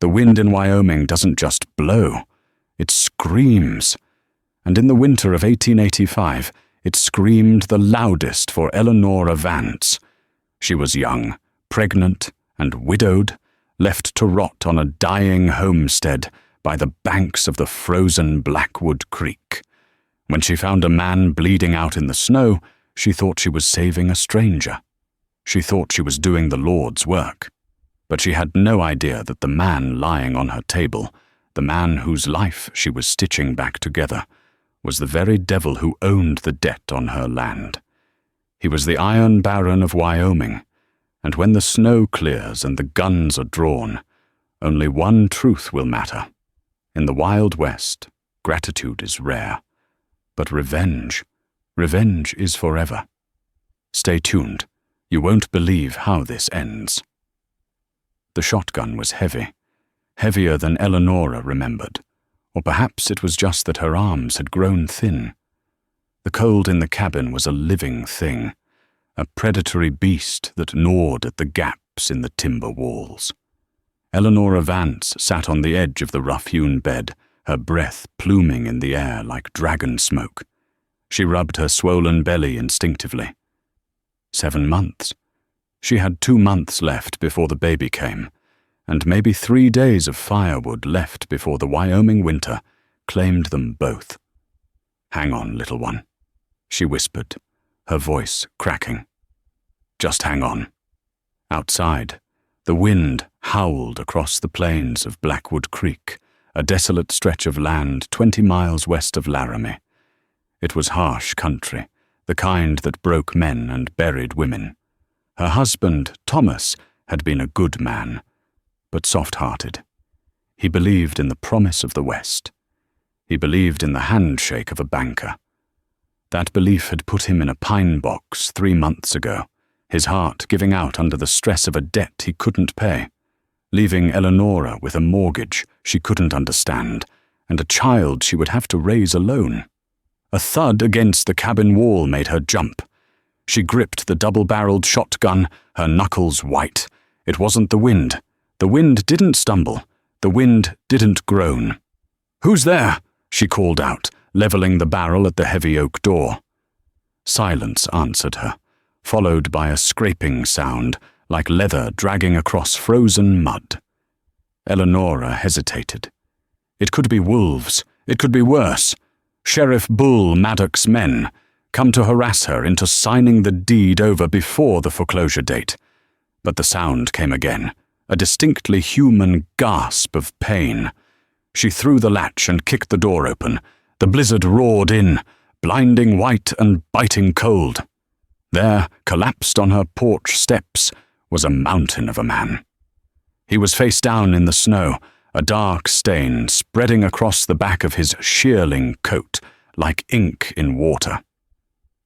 The wind in Wyoming doesn't just blow, it screams. And in the winter of 1885, it screamed the loudest for Eleanora Vance. She was young, pregnant, and widowed, left to rot on a dying homestead by the banks of the frozen Blackwood Creek. When she found a man bleeding out in the snow, she thought she was saving a stranger. She thought she was doing the Lord's work. But she had no idea that the man lying on her table, the man whose life she was stitching back together, was the very devil who owned the debt on her land. He was the Iron Baron of Wyoming, and when the snow clears and the guns are drawn, only one truth will matter. In the Wild West, gratitude is rare, but revenge is forever. Stay tuned. You won't believe how this ends. The shotgun was heavy, heavier than Eleanora remembered, or perhaps it was just that her arms had grown thin. The cold in the cabin was a living thing, a predatory beast that gnawed at the gaps in the timber walls. Eleanora Vance sat on the edge of the rough-hewn bed, her breath pluming in the air like dragon smoke. She rubbed her swollen belly instinctively. 7 months. She had 2 months left before the baby came, and maybe 3 days of firewood left before the Wyoming winter claimed them both. "Hang on, little one," she whispered, her voice cracking. "Just hang on." Outside, the wind howled across the plains of Blackwood Creek, a desolate stretch of land 20 miles west of Laramie. It was harsh country, the kind that broke men and buried women. Her husband, Thomas, had been a good man, but soft-hearted. He believed in the promise of the West. He believed in the handshake of a banker. That belief had put him in a pine box 3 months ago, his heart giving out under the stress of a debt he couldn't pay, leaving Eleanora with a mortgage she couldn't understand and a child she would have to raise alone. A thud against the cabin wall made her jump. She gripped the double-barreled shotgun, her knuckles white. It wasn't the wind. The wind didn't stumble. The wind didn't groan. "Who's there?" she called out, leveling the barrel at the heavy oak door. Silence answered her, followed by a scraping sound, like leather dragging across frozen mud. Eleanora hesitated. It could be wolves. It could be worse. Sheriff Bull Maddock's men, come to harass her into signing the deed over before the foreclosure date. But the sound came again, a distinctly human gasp of pain. She threw the latch and kicked the door open. The blizzard roared in, blinding white and biting cold. There, collapsed on her porch steps, was a mountain of a man. He was face down in the snow, a dark stain spreading across the back of his shearling coat like ink in water.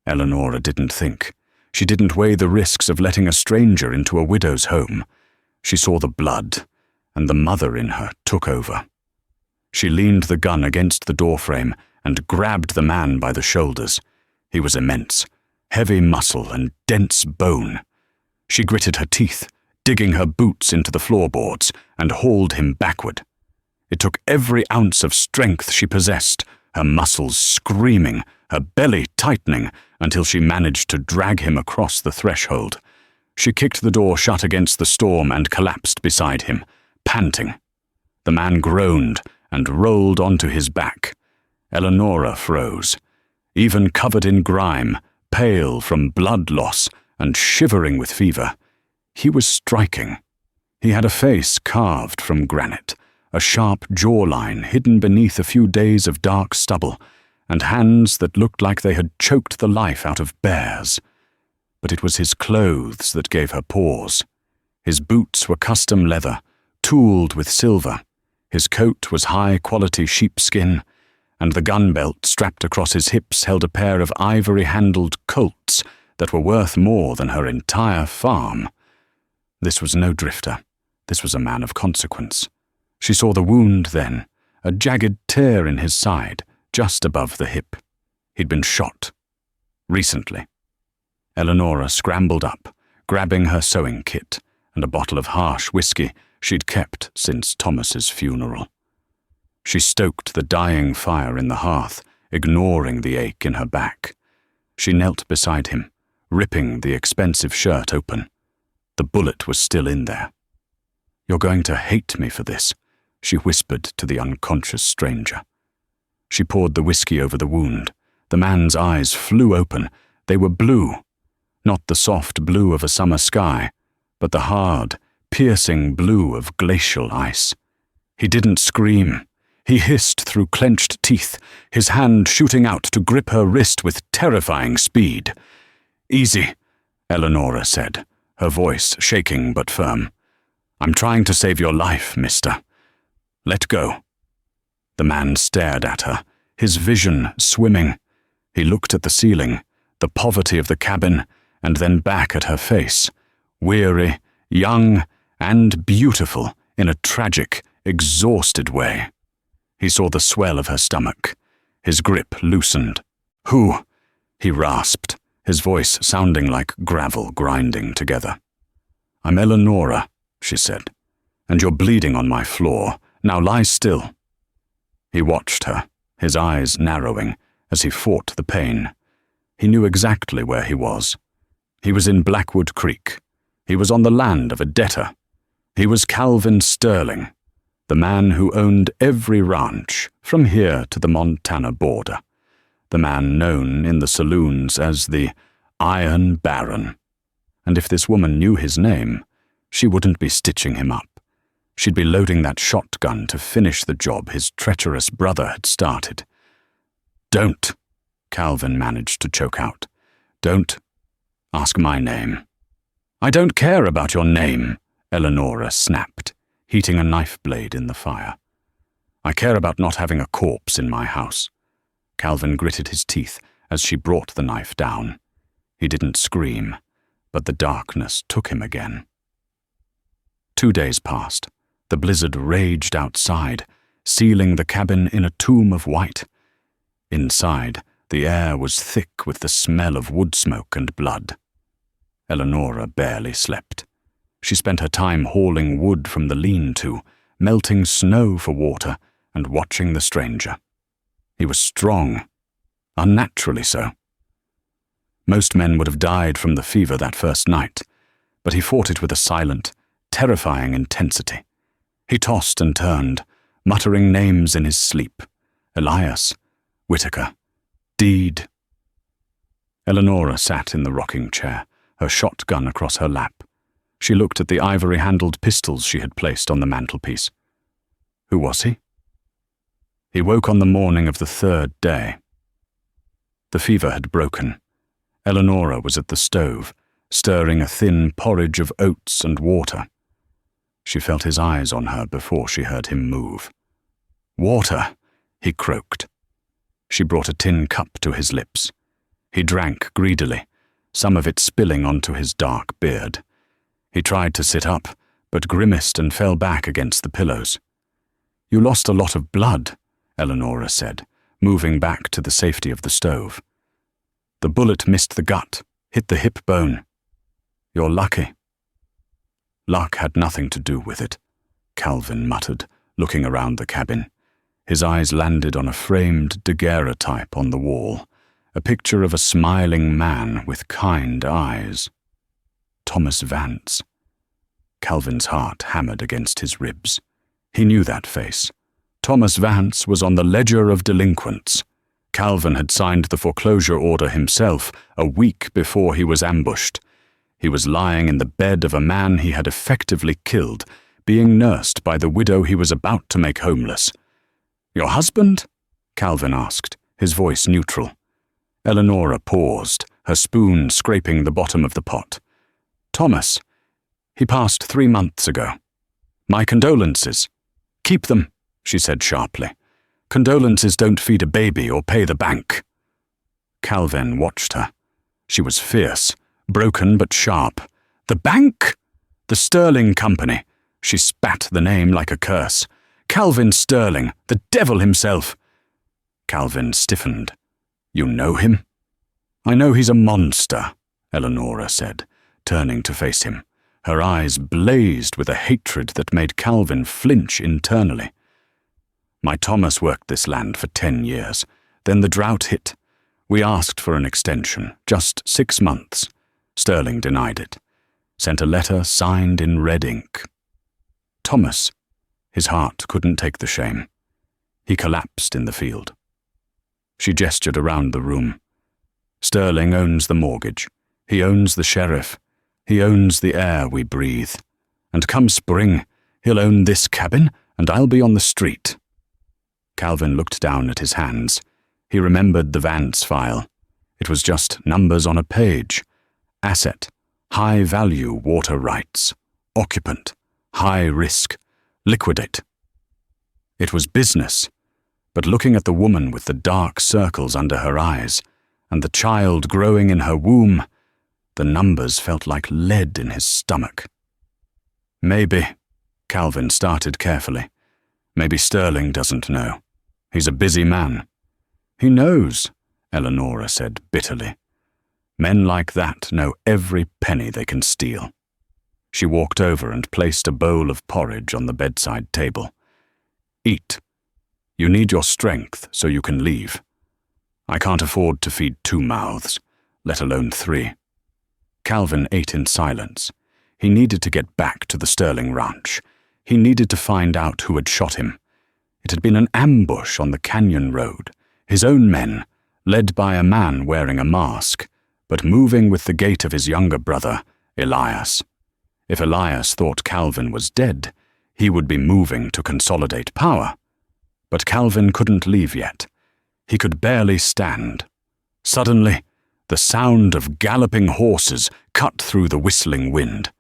Eleanora didn't think. She didn't weigh the risks of letting a stranger into a widow's home. She saw the blood, and the mother in her took over. She leaned the gun against the doorframe and grabbed the man by the shoulders. He was immense, heavy muscle and dense bone. She gritted her teeth, digging her boots into the floorboards, and hauled him backward. It took every ounce of strength she possessed, her muscles screaming, her belly tightening, until she managed to drag him across the threshold. She kicked the door shut against the storm and collapsed beside him, panting. The man groaned and rolled onto his back. Eleanora froze. Even covered in grime, pale from blood loss and shivering with fever, he was striking. He had a face carved from granite, a sharp jawline hidden beneath a few days of dark stubble, and hands that looked like they had choked the life out of bears. But it was his clothes that gave her pause. His boots were custom leather, tooled with silver. His coat was high-quality sheepskin, and the gun belt strapped across his hips held a pair of ivory-handled Colts that were worth more than her entire farm. This was no drifter. This was a man of consequence. She saw the wound then, a jagged tear in his side, just above the hip. He'd been shot. Recently. Eleanora scrambled up, grabbing her sewing kit and a bottle of harsh whiskey, she'd kept since Thomas's funeral. She stoked the dying fire in the hearth, ignoring the ache in her back. She knelt beside him, ripping the expensive shirt open. The bullet was still in there. "You're going to hate me for this," she whispered to the unconscious stranger. She poured the whiskey over the wound. The man's eyes flew open. They were blue, not the soft blue of a summer sky, but the hard, piercing blue of glacial ice. He didn't scream. He hissed through clenched teeth, his hand shooting out to grip her wrist with terrifying speed. "Easy," Eleanora said, her voice shaking but firm. "I'm trying to save your life, mister. Let go." The man stared at her, his vision swimming. He looked at the ceiling, the poverty of the cabin, and then back at her face, weary, young, and beautiful in a tragic, exhausted way. He saw the swell of her stomach. His grip loosened. "Who?" he rasped, his voice sounding like gravel grinding together. "I'm Eleanora," she said, "and you're bleeding on my floor. Now lie still." He watched her, his eyes narrowing, as he fought the pain. He knew exactly where he was. He was in Blackwood Creek. He was on the land of a debtor. He was Calvin Sterling, the man who owned every ranch from here to the Montana border, the man known in the saloons as the Iron Baron. And if this woman knew his name, she wouldn't be stitching him up. She'd be loading that shotgun to finish the job his treacherous brother had started. "Don't," Calvin managed to choke out. "Don't ask my name." "I don't care about your name," Eleanora snapped, heating a knife blade in the fire. "I care about not having a corpse in my house." Calvin gritted his teeth as she brought the knife down. He didn't scream, but the darkness took him again. 2 days passed. The blizzard raged outside, sealing the cabin in a tomb of white. Inside, the air was thick with the smell of wood smoke and blood. Eleanora barely slept. She spent her time hauling wood from the lean-to, melting snow for water, and watching the stranger. He was strong, unnaturally so. Most men would have died from the fever that first night, but he fought it with a silent, terrifying intensity. He tossed and turned, muttering names in his sleep. Elias, Whitaker, Deed. Eleanora sat in the rocking chair, her shotgun across her lap. She looked at the ivory-handled pistols she had placed on the mantelpiece. Who was he? He woke on the morning of the 3rd day. The fever had broken. Eleanora was at the stove, stirring a thin porridge of oats and water. She felt his eyes on her before she heard him move. "Water," he croaked. She brought a tin cup to his lips. He drank greedily, some of it spilling onto his dark beard. He tried to sit up, but grimaced and fell back against the pillows. "You lost a lot of blood," Eleanora said, moving back to the safety of the stove. "The bullet missed the gut, hit the hip bone. You're lucky." "Luck had nothing to do with it," Calvin muttered, looking around the cabin. His eyes landed on a framed daguerreotype on the wall, a picture of a smiling man with kind eyes. Thomas Vance. Calvin's heart hammered against his ribs. He knew that face. Thomas Vance was on the ledger of delinquents. Calvin had signed the foreclosure order himself a week before he was ambushed. He was lying in the bed of a man he had effectively killed, being nursed by the widow he was about to make homeless. "Your husband?" Calvin asked, his voice neutral. Eleanora paused, her spoon scraping the bottom of the pot. "Thomas. He passed 3 months ago. My condolences." "Keep them," she said sharply. "Condolences don't feed a baby or pay the bank." Calvin watched her. She was fierce, broken but sharp. "The bank?" "The Sterling Company." She spat the name like a curse. "Calvin Sterling, the devil himself." Calvin stiffened. "You know him?" "I know he's a monster," Eleanora said, turning to face him. Her eyes blazed with a hatred that made Calvin flinch internally. My Thomas worked this land for 10 years. Then the drought hit. We asked for an extension, just 6 months. Sterling denied it. Sent a letter signed in red ink. Thomas, his heart couldn't take the shame. He collapsed in the field. She gestured around the room. Sterling owns the mortgage. He owns the sheriff. He owns the air we breathe. And come spring, he'll own this cabin, and I'll be on the street. Calvin looked down at his hands. He remembered the Vance file. It was just numbers on a page. Asset, high value water rights. Occupant, high risk. Liquidate. It was business, but looking at the woman with the dark circles under her eyes and the child growing in her womb, the numbers felt like lead in his stomach. Maybe, Calvin started carefully, maybe Sterling doesn't know. He's a busy man. He knows, Eleanora said bitterly. Men like that know every penny they can steal. She walked over and placed a bowl of porridge on the bedside table. Eat. You need your strength so you can leave. I can't afford to feed 2 mouths, let alone 3. Calvin ate in silence. He needed to get back to the Sterling ranch. He needed to find out who had shot him. It had been an ambush on the canyon road. His own men, led by a man wearing a mask, but moving with the gait of his younger brother, Elias. If Elias thought Calvin was dead, he would be moving to consolidate power. But Calvin couldn't leave yet. He could barely stand. Suddenly, the sound of galloping horses cut through the whistling wind.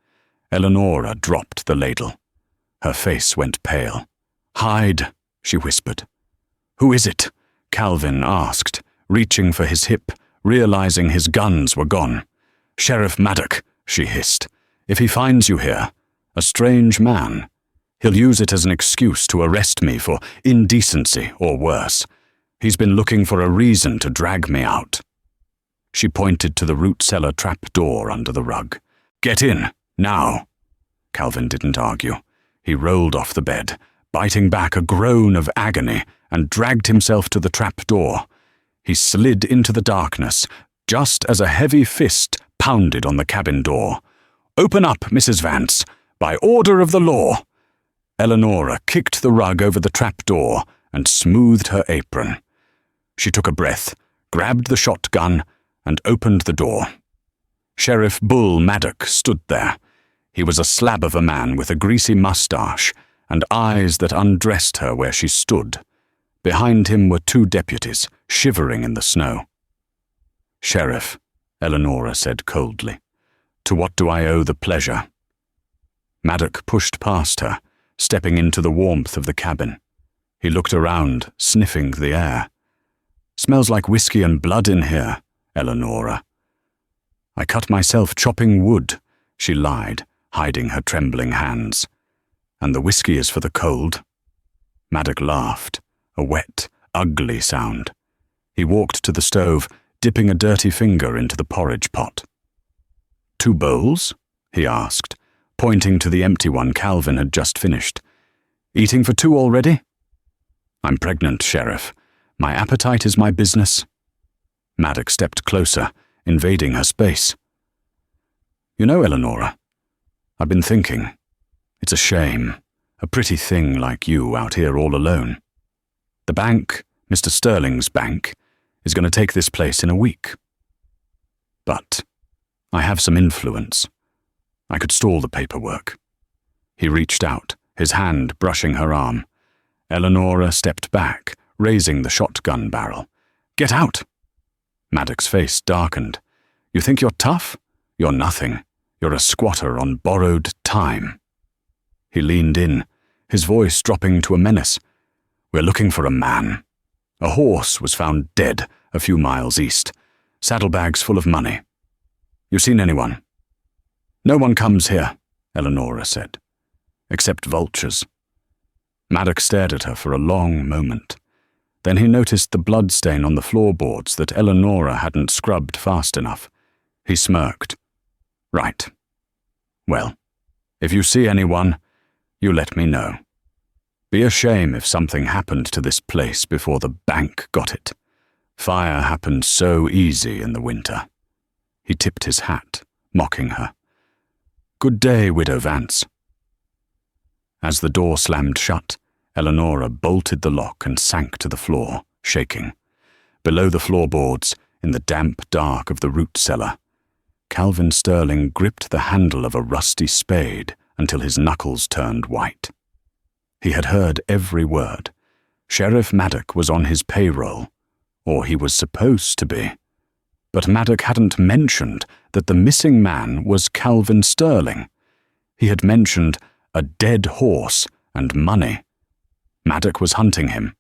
Eleanora dropped the ladle. Her face went pale. "Hide," she whispered. "Who is it?" Calvin asked, reaching for his hip, realizing his guns were gone. "Sheriff Maddock," she hissed. "If he finds you here, a strange man, he'll use it as an excuse to arrest me for indecency or worse. He's been looking for a reason to drag me out." She pointed to the root cellar trap door under the rug. "Get in, now." Calvin didn't argue. He rolled off the bed, biting back a groan of agony, and dragged himself to the trap door. He slid into the darkness, just as a heavy fist pounded on the cabin door. "Open up, Mrs. Vance, by order of the law." Eleanora kicked the rug over the trap door and smoothed her apron. She took a breath, grabbed the shotgun, and opened the door. Sheriff Bull Maddock stood there. He was a slab of a man with a greasy mustache and eyes that undressed her where she stood. Behind him were 2 deputies, shivering in the snow. "Sheriff," Eleanora said coldly, "to what do I owe the pleasure?" Maddock pushed past her, stepping into the warmth of the cabin. He looked around, sniffing the air. "Smells like whiskey and blood in here, Eleanora." "I cut myself chopping wood," she lied, hiding her trembling hands. "And the whiskey is for the cold." Maddock laughed, a wet, ugly sound. He walked to the stove, dipping a dirty finger into the porridge pot. "2 bowls?" he asked, pointing to the empty one Calvin had just finished. "Eating for 2 already?" "I'm pregnant, Sheriff. My appetite is my business." Maddock stepped closer, invading her space. "You know, Eleanora, I've been thinking. It's a shame, a pretty thing like you out here all alone. The bank, Mr. Sterling's bank, is going to take this place in a week. But I have some influence. I could stall the paperwork." He reached out, his hand brushing her arm. Eleanora stepped back, raising the shotgun barrel. "Get out!" Maddock's face darkened. "You think you're tough? You're nothing. You're a squatter on borrowed time." He leaned in, his voice dropping to a menace. "We're looking for a man. A horse was found dead a few miles east. Saddlebags full of money. You seen anyone?" "No one comes here," Eleanora said. "Except vultures." Maddock stared at her for a long moment. Then he noticed the blood stain on the floorboards that Eleanora hadn't scrubbed fast enough. He smirked. "Right. Well, If you see anyone, you let me know. Be a shame if something happened to this place before the bank got it. Fire happened so easy in the winter." He tipped his hat, mocking her. "Good day, Widow Vance." As the door slammed shut, Eleanora bolted the lock and sank to the floor, shaking. Below the floorboards, in the damp dark of the root cellar, Calvin Sterling gripped the handle of a rusty spade until his knuckles turned white. He had heard every word. Sheriff Maddock was on his payroll, or he was supposed to be. But Maddock hadn't mentioned that the missing man was Calvin Sterling. He had mentioned a dead horse and money. Maddock was hunting him,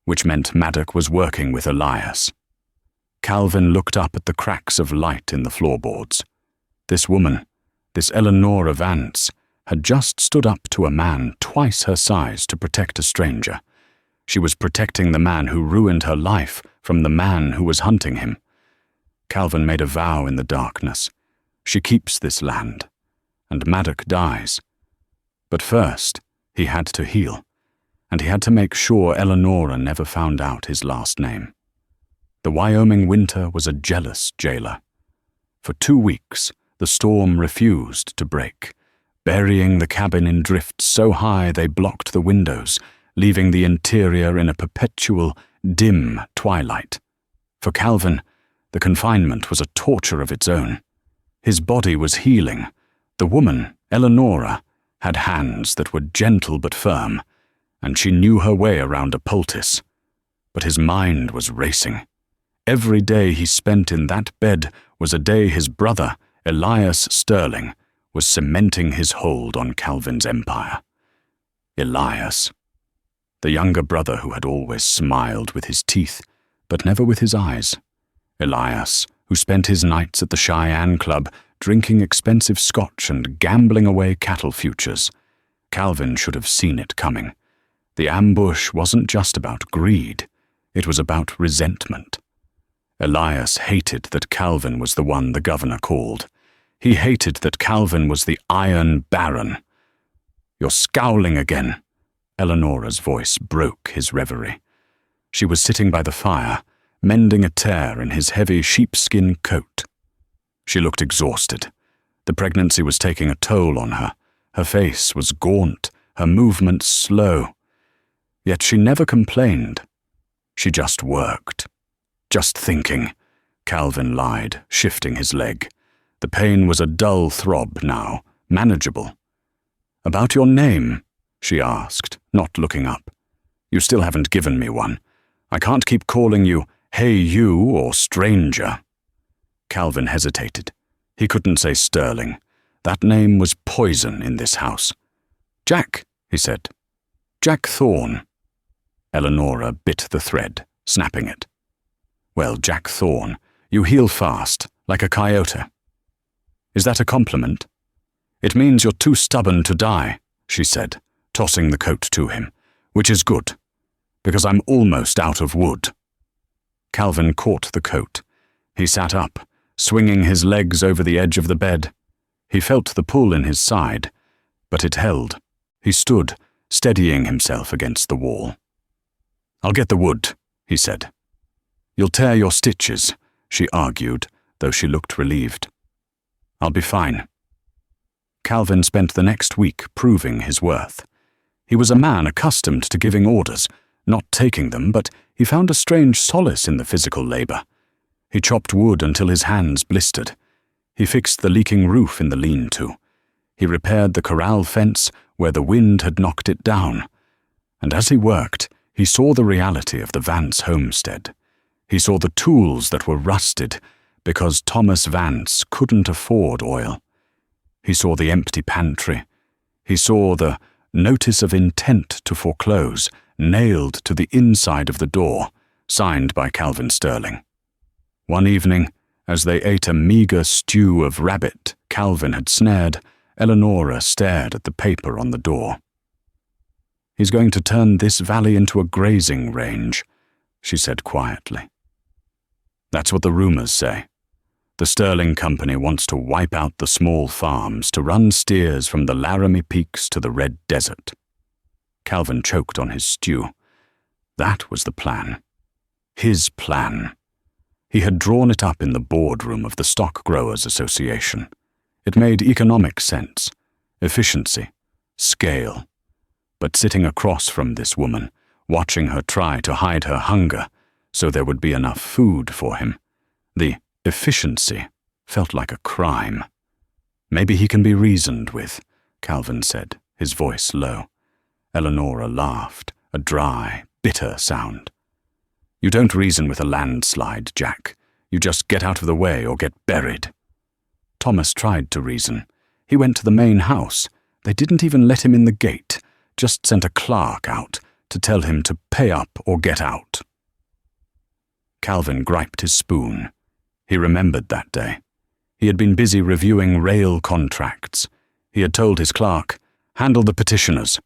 which meant Maddock was working with Elias. Calvin looked up at the cracks of light in the floorboards. This woman, this Eleanora Vance, had just stood up to a man twice her size to protect a stranger. She was protecting the man who ruined her life from the man who was hunting him. Calvin made a vow in the darkness. She keeps this land, and Maddock dies. But first, he had to heal, and he had to make sure Eleanora never found out his last name. The Wyoming winter was a jealous jailer. For 2 weeks, the storm refused to break, burying the cabin in drifts so high they blocked the windows, leaving the interior in a perpetual, dim twilight. For Calvin, the confinement was a torture of its own. His body was healing. The woman, Eleanora, had hands that were gentle but firm, and she knew her way around a poultice. But his mind was racing. Every day he spent in that bed was a day his brother, Elias Sterling, was cementing his hold on Calvin's empire. Elias, the younger brother who had always smiled with his teeth, but never with his eyes. Elias, who spent his nights at the Cheyenne Club, drinking expensive scotch and gambling away cattle futures. Calvin should have seen it coming. The ambush wasn't just about greed, it was about resentment. Elias hated that Calvin was the one the governor called. He hated that Calvin was the Iron Baron. "You're scowling again." Eleanora's voice broke his reverie. She was sitting by the fire, mending a tear in his heavy sheepskin coat. She looked exhausted. The pregnancy was taking a toll on her. Her face was gaunt, her movements slow. Yet she never complained. She just worked. "Just thinking," Calvin lied, shifting his leg. The pain was a dull throb now, manageable. "About your name?" she asked, not looking up. "You still haven't given me one. I can't keep calling you, 'Hey you' or 'stranger.'" Calvin hesitated. He couldn't say Sterling. That name was poison in this house. "Jack," he said. "Jack Thorne." Eleanora bit the thread, snapping it. "Well, Jack Thorne, you heal fast, like a coyote." "Is that a compliment?" "It means you're too stubborn to die," she said, tossing the coat to him, "which is good, because I'm almost out of wood." Calvin caught the coat. He sat up, swinging his legs over the edge of the bed. He felt the pull in his side, but it held. He stood, steadying himself against the wall. "I'll get the wood," he said. "You'll tear your stitches," she argued, though she looked relieved. "I'll be fine." Calvin spent the next week proving his worth. He was a man accustomed to giving orders, not taking them, but he found a strange solace in the physical labor. He chopped wood until his hands blistered. He fixed the leaking roof in the lean-to. He repaired the corral fence where the wind had knocked it down. And as he worked, he saw the reality of the Vance homestead. He saw the tools that were rusted because Thomas Vance couldn't afford oil. He saw the empty pantry. He saw the notice of intent to foreclose nailed to the inside of the door, signed by Calvin Sterling. One evening, as they ate a meager stew of rabbit Calvin had snared, Eleanora stared at the paper on the door. "He's going to turn this valley into a grazing range," she said quietly. "That's what the rumors say. The Sterling Company wants to wipe out the small farms to run steers from the Laramie Peaks to the Red Desert. Calvin choked on his stew. That was the plan. His plan. He had drawn it up in the boardroom of the Stock Growers Association. It made economic sense, efficiency, scale. But sitting across from this woman, watching her try to hide her hunger so there would be enough food for him, the efficiency felt like a crime. Maybe he can be reasoned with, Calvin said, his voice low. Eleanora laughed, a dry, bitter sound. You don't reason with a landslide, Jack. You just get out of the way or get buried. Thomas tried to reason. He went to the main house. They didn't even let him in the gate, just sent a clerk out to tell him to pay up or get out. Calvin griped his spoon. He remembered that day. He had been busy reviewing rail contracts. He had told his clerk, "Handle the petitioners.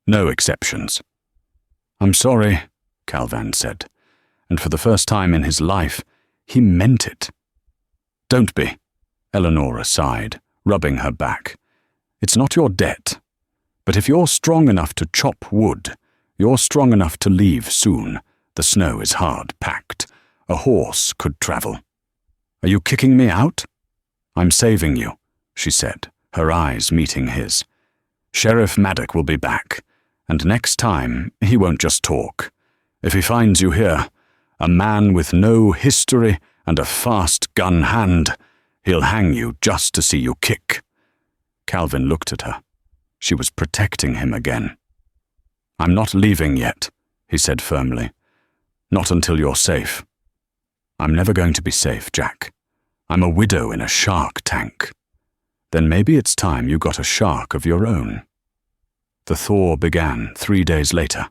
No exceptions." "I'm sorry," Calvin said, and for the first time in his life, he meant it. "Don't be," Eleanora sighed, rubbing her back. "It's not your debt. But if you're strong enough to chop wood, you're strong enough to leave soon. The snow is hard packed. A horse could travel. Are you kicking me out?" "I'm saving you," she said, her eyes meeting his. "Sheriff Maddock will be back, and next time he won't just talk. If he finds you here, a man with no history and a fast gun hand, he'll hang you just to see you kick." Calvin looked at her. She was protecting him again. "I'm not leaving yet," he said firmly. "Not until you're safe." "I'm never going to be safe, Jack. I'm a widow in a shark tank." "Then maybe it's time you got a shark of your own." The thaw began 3 days later.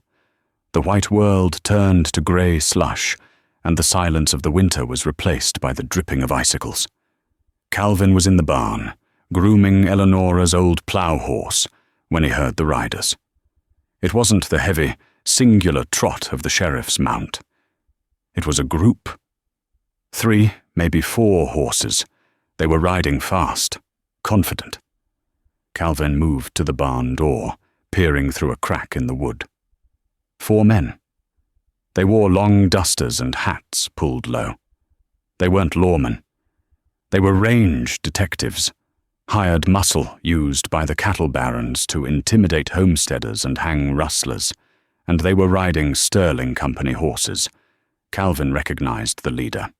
The white world turned to grey slush, and the silence of the winter was replaced by the dripping of icicles. Calvin was in the barn, grooming Eleanora's old plough horse, when he heard the riders. It wasn't the heavy, singular trot of the sheriff's mount. It was a group. 3, maybe 4 horses. They were riding fast, confident. Calvin moved to the barn door, peering through a crack in the wood. 4 men. They wore long dusters and hats pulled low. They weren't lawmen. They were range detectives, hired muscle used by the cattle barons to intimidate homesteaders and hang rustlers, and they were riding Sterling Company horses. Calvin recognized the leader,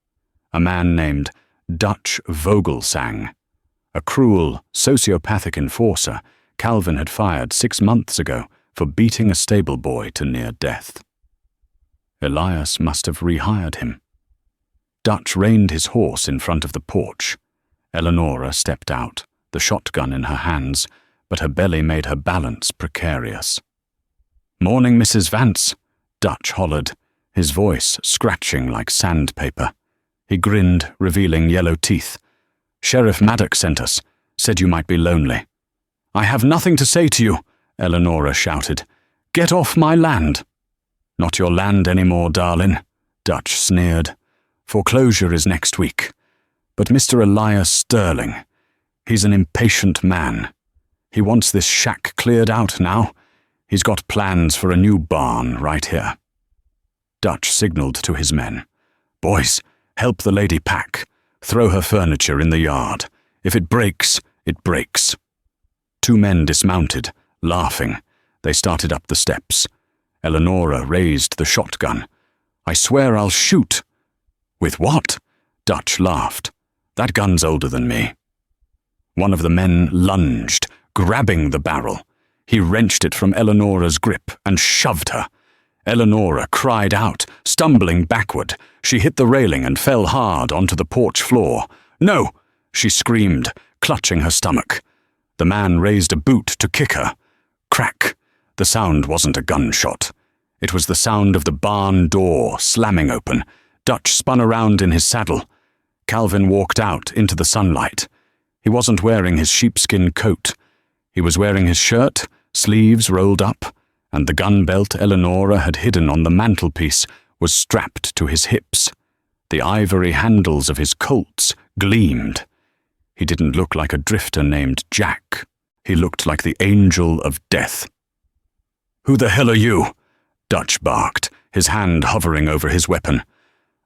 a man named Dutch Vogelsang, a cruel, sociopathic enforcer Calvin had fired 6 months ago for beating a stable boy to near death. Elias must have rehired him. Dutch reined his horse in front of the porch. Eleanora stepped out, the shotgun in her hands, but her belly made her balance precarious. "Morning, Mrs. Vance," Dutch hollered, his voice scratching like sandpaper. He grinned, revealing yellow teeth. "Sheriff Maddock sent us, said you might be lonely." "I have nothing to say to you," Eleanora shouted. "Get off my land." "Not your land anymore, darling," Dutch sneered. "Foreclosure is next week. But Mr. Elias Sterling, he's an impatient man. He wants this shack cleared out now. He's got plans for a new barn right here." Dutch signaled to his men. "Boys, help the lady pack. Throw her furniture in the yard. If it breaks, it breaks." 2 men dismounted, laughing. They started up the steps. Eleanora raised the shotgun. "I swear I'll shoot." "With what?" Dutch laughed. "That gun's older than me." One of the men lunged, grabbing the barrel. He wrenched it from Eleanora's grip and shoved her. Eleanora cried out, stumbling backward. She hit the railing and fell hard onto the porch floor. "No!" she screamed, clutching her stomach. The man raised a boot to kick her. Crack! The sound wasn't a gunshot. It was the sound of the barn door slamming open. Dutch spun around in his saddle. Calvin walked out into the sunlight. He wasn't wearing his sheepskin coat. He was wearing his shirt, sleeves rolled up, and the gun belt Eleanora had hidden on the mantelpiece was strapped to his hips. The ivory handles of his Colts gleamed. He didn't look like a drifter named Jack. He looked like the angel of death. "Who the hell are you?" Dutch barked, his hand hovering over his weapon.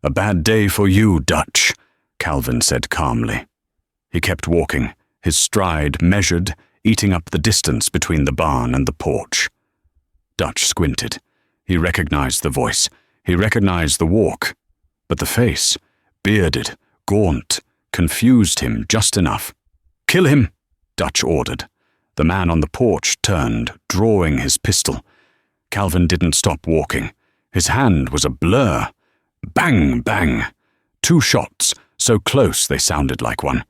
"A bad day for you, Dutch," Calvin said calmly. He kept walking, his stride measured, eating up the distance between the barn and the porch. Dutch squinted. He recognized the voice. He recognized the walk. But the face, bearded, gaunt, confused him just enough. "Kill him," Dutch ordered. The man on the porch turned, drawing his pistol. Calvin didn't stop walking. His hand was a blur. Bang, bang. 2 shots, so close they sounded like one.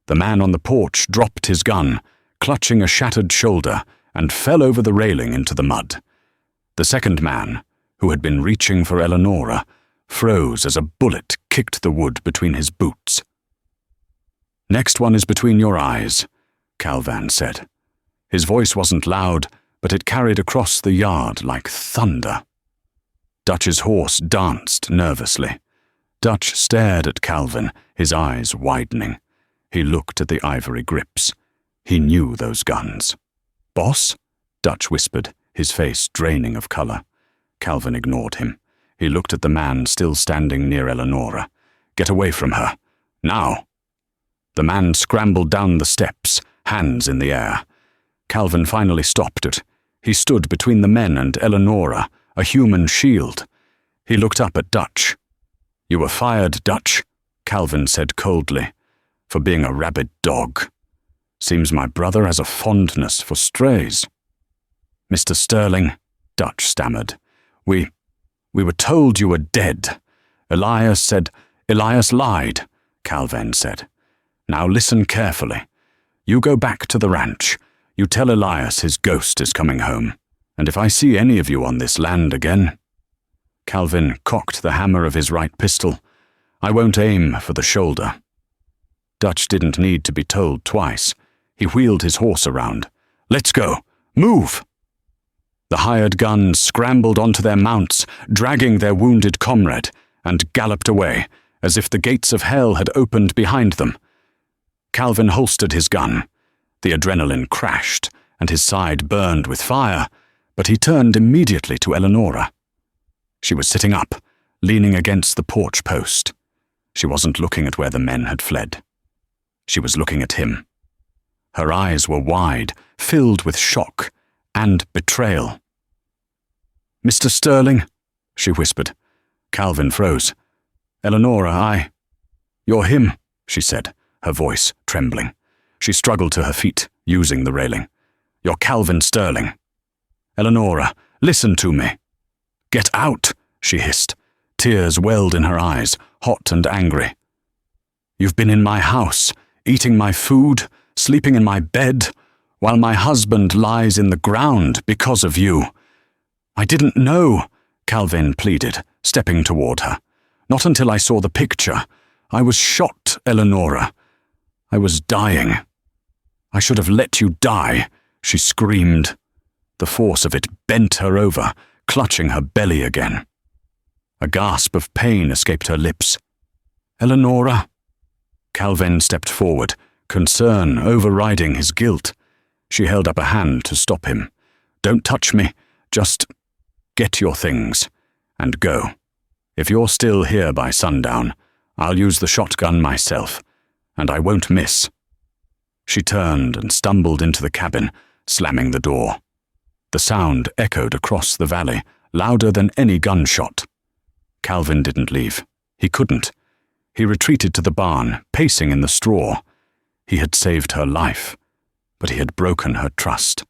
The man on the porch dropped his gun, clutching a shattered shoulder, and fell over the railing into the mud. The second man, who had been reaching for Eleanora, froze as a bullet kicked the wood between his boots. "Next one is between your eyes," Calvin said. His voice wasn't loud, but it carried across the yard like thunder. Dutch's horse danced nervously. Dutch stared at Calvin, his eyes widening. He looked at the ivory grips. He knew those guns. "Boss?" Dutch whispered, his face draining of color. Calvin ignored him. He looked at the man still standing near Eleanora. "Get away from her. Now!" The man scrambled down the steps, hands in the air. Calvin finally stopped it. He stood between the men and Eleanora, a human shield. He looked up at Dutch. "You were fired, Dutch," Calvin said coldly, "for being a rabid dog. Seems my brother has a fondness for strays." "Mr. Sterling," Dutch stammered, We were told you were dead. Elias said, Elias lied," Calvin said. "Now listen carefully. You go back to the ranch. You tell Elias his ghost is coming home. And if I see any of you on this land again—" Calvin cocked the hammer of his right pistol. "I won't aim for the shoulder." Dutch didn't need to be told twice. He wheeled his horse around. "Let's go! Move!" The hired guns scrambled onto their mounts, dragging their wounded comrade, and galloped away, as if the gates of hell had opened behind them. Calvin holstered his gun. The adrenaline crashed, and his side burned with fire, but he turned immediately to Eleanora. She was sitting up, leaning against the porch post. She wasn't looking at where the men had fled. She was looking at him. Her eyes were wide, filled with shock and betrayal. "Mr. Sterling," she whispered. Calvin froze. "Eleanora, You're him," she said, her voice trembling. She struggled to her feet, using the railing. "You're Calvin Sterling." "Eleanora, listen to me." "Get out," she hissed. Tears welled in her eyes, hot and angry. "You've been in my house, eating my food, sleeping in my bed, while my husband lies in the ground because of you." "I didn't know," Calvin pleaded, stepping toward her. "Not until I saw the picture. I was shot, Eleanora. I was dying. I should have let you die," she screamed. The force of it bent her over, clutching her belly again. A gasp of pain escaped her lips. "Eleanora?" Calvin stepped forward, concern overriding his guilt. She held up a hand to stop him. "Don't touch me. Just get your things and go. If you're still here by sundown, I'll use the shotgun myself, and I won't miss." She turned and stumbled into the cabin, slamming the door. The sound echoed across the valley, louder than any gunshot. Calvin didn't leave. He couldn't. He retreated to the barn, pacing in the straw. He had saved her life, but he had broken her trust.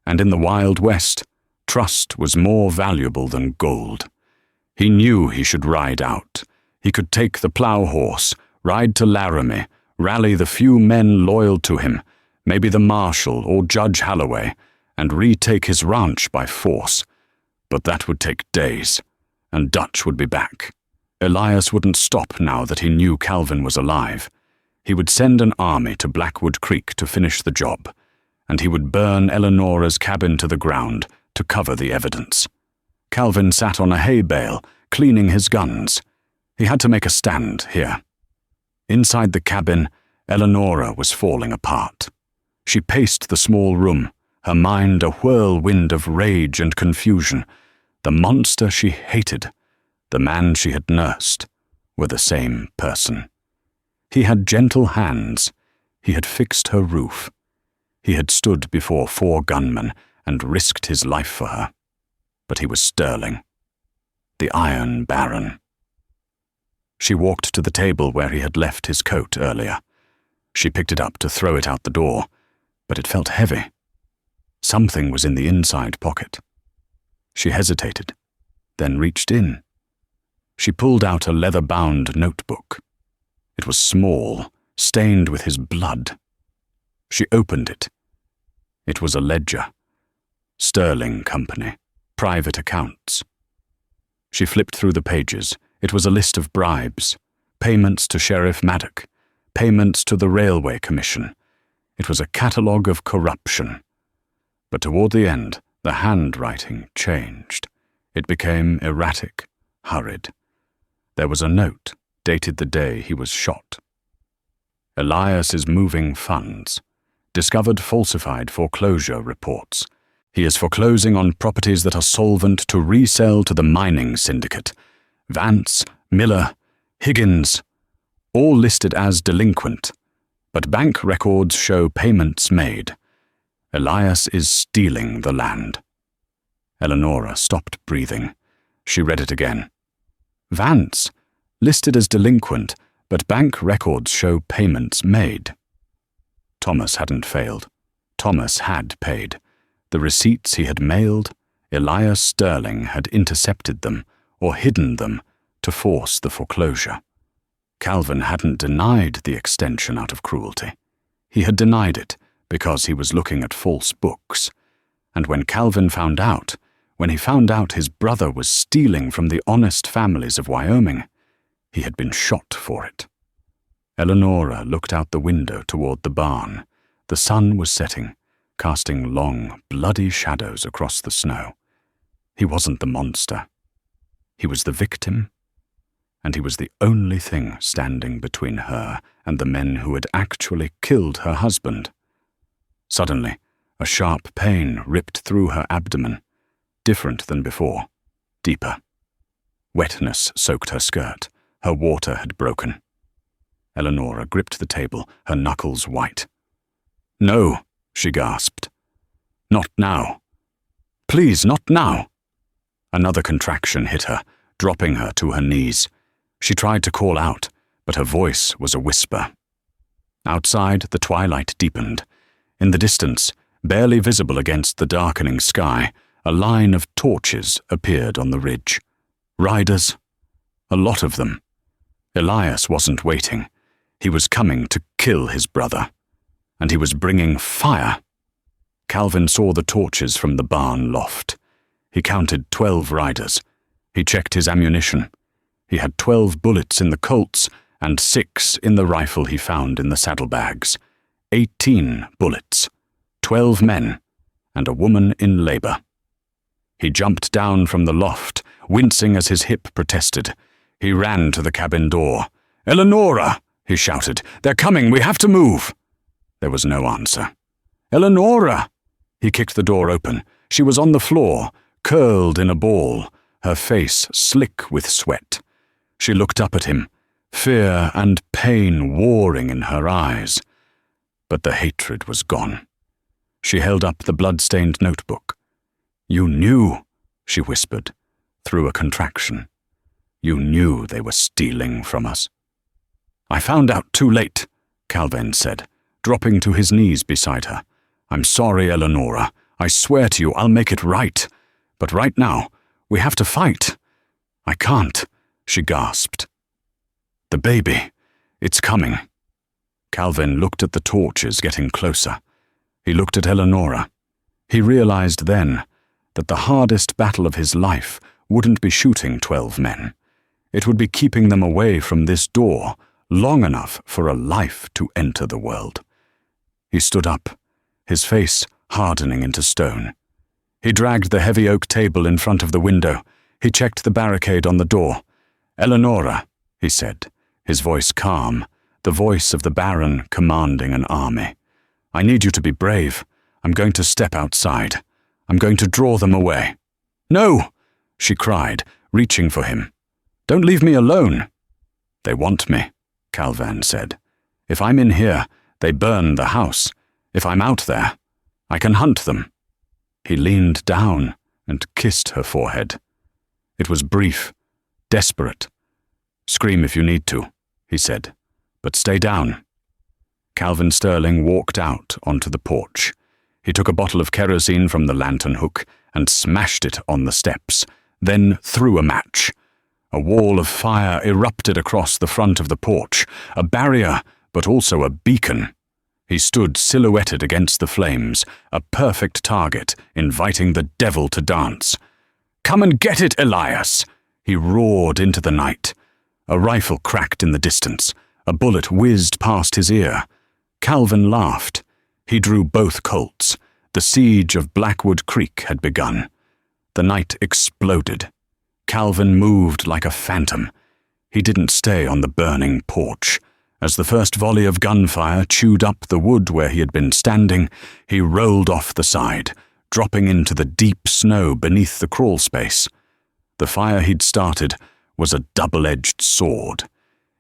And in the Wild West, trust was more valuable than gold. He knew he should ride out. He could take the plow horse, ride to Laramie, rally the few men loyal to him, maybe the marshal or Judge Holloway, and retake his ranch by force. But that would take days, and Dutch would be back. Elias wouldn't stop now that he knew Calvin was alive. He would send an army to Blackwood Creek to finish the job, and he would burn Eleanora's cabin to the ground to cover the evidence. Calvin sat on a hay bale, cleaning his guns. He had to make a stand here. Inside the cabin, Eleanora was falling apart. She paced the small room, her mind a whirlwind of rage and confusion. The monster she hated, the man she had nursed, were the same person. He had gentle hands. He had fixed her roof. He had stood before 4 gunmen and risked his life for her. But he was Sterling, the Iron Baron. She walked to the table where he had left his coat earlier. She picked it up to throw it out the door, but it felt heavy. Something was in the inside pocket. She hesitated, then reached in. She pulled out a leather-bound notebook. It was small, stained with his blood. She opened it. It was a ledger. Sterling Company, private accounts. She flipped through the pages. It was a list of bribes, payments to Sheriff Maddock, payments to the Railway Commission. It was a catalogue of corruption. But toward the end, the handwriting changed. It became erratic, hurried. There was a note, dated the day he was shot. Elias is moving funds. Discovered falsified foreclosure reports. He is foreclosing on properties that are solvent to resell to the mining syndicate. Vance, Miller, Higgins, all listed as delinquent, but bank records show payments made. Elias is stealing the land. Eleanora stopped breathing. She read it again. Vance, listed as delinquent, but bank records show payments made. Thomas hadn't failed. Thomas had paid. The receipts he had mailed, Elias Sterling had intercepted them or hidden them to force the foreclosure. Calvin hadn't denied the extension out of cruelty. He had denied it because he was looking at false books. And when Calvin found out, when he found out his brother was stealing from the honest families of Wyoming, he had been shot for it. Eleanora looked out the window toward the barn. The sun was setting, casting long, bloody shadows across the snow. He wasn't the monster. He was the victim, and he was the only thing standing between her and the men who had actually killed her husband. Suddenly, a sharp pain ripped through her abdomen, different than before, deeper. Wetness soaked her skirt. Her water had broken. Eleanora gripped the table, her knuckles white. "No," she gasped. "Not now. Please, not now." Another contraction hit her, dropping her to her knees. She tried to call out, but her voice was a whisper. Outside, the twilight deepened. In the distance, barely visible against the darkening sky, a line of torches appeared on the ridge. Riders. A lot of them. Elias wasn't waiting. He was coming to kill his brother. And he was bringing fire. Calvin saw the torches from the barn loft. He counted 12 riders. He checked his ammunition. He had 12 bullets in the Colts and 6 in the rifle he found in the saddlebags. 18 bullets. 12 men, and a woman in labor. He jumped down from the loft, wincing as his hip protested. He ran to the cabin door. "Eleanora!" he shouted. "They're coming! We have to move!" There was no answer. "Eleanora!" He kicked the door open. She was on the floor, curled in a ball, her face slick with sweat. She looked up at him, fear and pain warring in her eyes. But the hatred was gone. She held up the blood-stained notebook. "You knew," she whispered, through a contraction. "You knew they were stealing from us." "I found out too late," Calvin said, dropping to his knees beside her. "I'm sorry, Eleanora. I swear to you I'll make it right. But right now, we have to fight." "I can't," she gasped. "The baby. It's coming." Calvin looked at the torches getting closer. He looked at Eleanora. He realized then that the hardest battle of his life wouldn't be shooting 12 men. It would be keeping them away from this door long enough for a life to enter the world. He stood up, his face hardening into stone. He dragged the heavy oak table in front of the window. He checked the barricade on the door. "Eleanora," he said, his voice calm, the voice of the Baron commanding an army. "I need you to be brave. I'm going to step outside. I'm going to draw them away." "No!" she cried, reaching for him. "Don't leave me alone." "They want me," Calvan said. "If I'm in here, they burn the house. If I'm out there, I can hunt them." He leaned down and kissed her forehead. It was brief, desperate. "Scream if you need to," he said, "but stay down." Calvin Sterling walked out onto the porch. He took a bottle of kerosene from the lantern hook and smashed it on the steps, then threw a match. A wall of fire erupted across the front of the porch, a barrier, but also a beacon. He stood silhouetted against the flames, a perfect target, inviting the devil to dance. "Come and get it, Elias!" he roared into the night. A rifle cracked in the distance. A bullet whizzed past his ear. Calvin laughed. He drew both Colts. The siege of Blackwood Creek had begun. The night exploded. Calvin moved like a phantom. He didn't stay on the burning porch. As the first volley of gunfire chewed up the wood where he had been standing, he rolled off the side, dropping into the deep snow beneath the crawl space. The fire he'd started was a double-edged sword.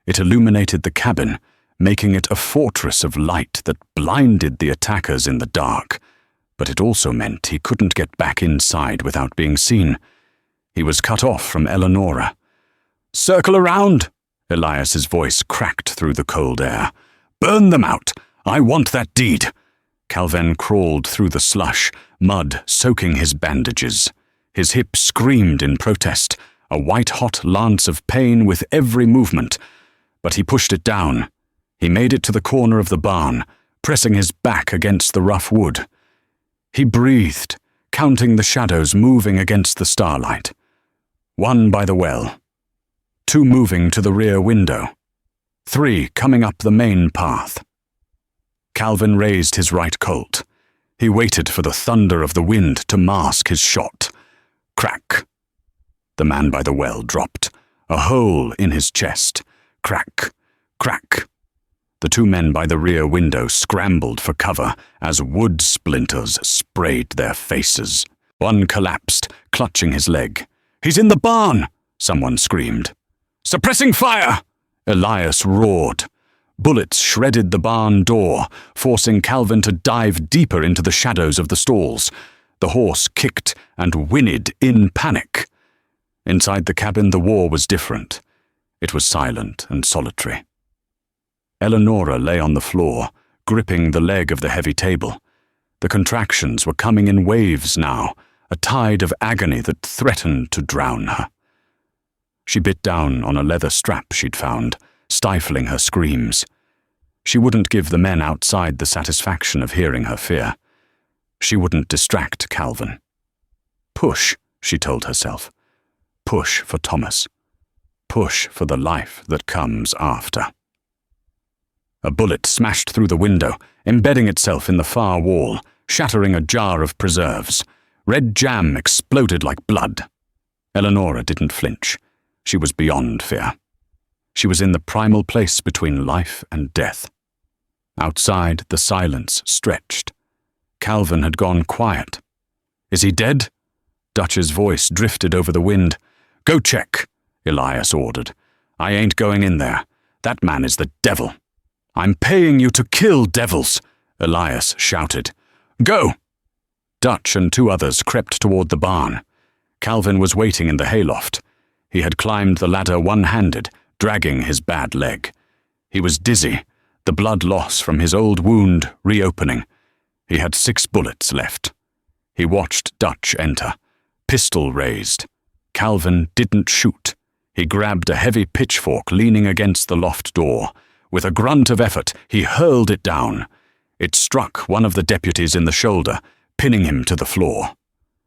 It illuminated the cabin, making it a fortress of light that blinded the attackers in the dark. But it also meant he couldn't get back inside without being seen. He was cut off from Eleanora. "Circle around!" Elias's voice cracked through the cold air. "Burn them out! I want that deed!" Calvin crawled through the slush, mud soaking his bandages. His hip screamed in protest, a white-hot lance of pain with every movement. But he pushed it down. He made it to the corner of the barn, pressing his back against the rough wood. He breathed, counting the shadows moving against the starlight. One by the well. 2 moving to the rear window. 3 coming up the main path. Calvin raised his right Colt. He waited for the thunder of the wind to mask his shot. Crack. The man by the well dropped, a hole in his chest. Crack, crack. The 2 men by the rear window scrambled for cover as wood splinters sprayed their faces. One collapsed, clutching his leg. "He's in the barn!" someone screamed. "Suppressing fire!" Elias roared. Bullets shredded the barn door, forcing Calvin to dive deeper into the shadows of the stalls. The horse kicked and whinnied in panic. Inside the cabin, the war was different. It was silent and solitary. Eleanora lay on the floor, gripping the leg of the heavy table. The contractions were coming in waves now, a tide of agony that threatened to drown her. She bit down on a leather strap she'd found, stifling her screams. She wouldn't give the men outside the satisfaction of hearing her fear. She wouldn't distract Calvin. Push, she told herself. Push for Thomas. Push for the life that comes after. A bullet smashed through the window, embedding itself in the far wall, shattering a jar of preserves. Red jam exploded like blood. Eleanora didn't flinch. She was beyond fear. She was in the primal place between life and death. Outside, the silence stretched. Calvin had gone quiet. "Is he dead?" Dutch's voice drifted over the wind. "Go check," Elias ordered. "I ain't going in there. That man is the devil." "I'm paying you to kill devils," Elias shouted. "Go!" Dutch and 2 others crept toward the barn. Calvin was waiting in the hayloft. He had climbed the ladder one-handed, dragging his bad leg. He was dizzy, the blood loss from his old wound reopening. He had 6 bullets left. He watched Dutch enter, pistol raised. Calvin didn't shoot. He grabbed a heavy pitchfork leaning against the loft door. With a grunt of effort, he hurled it down. It struck one of the deputies in the shoulder, pinning him to the floor.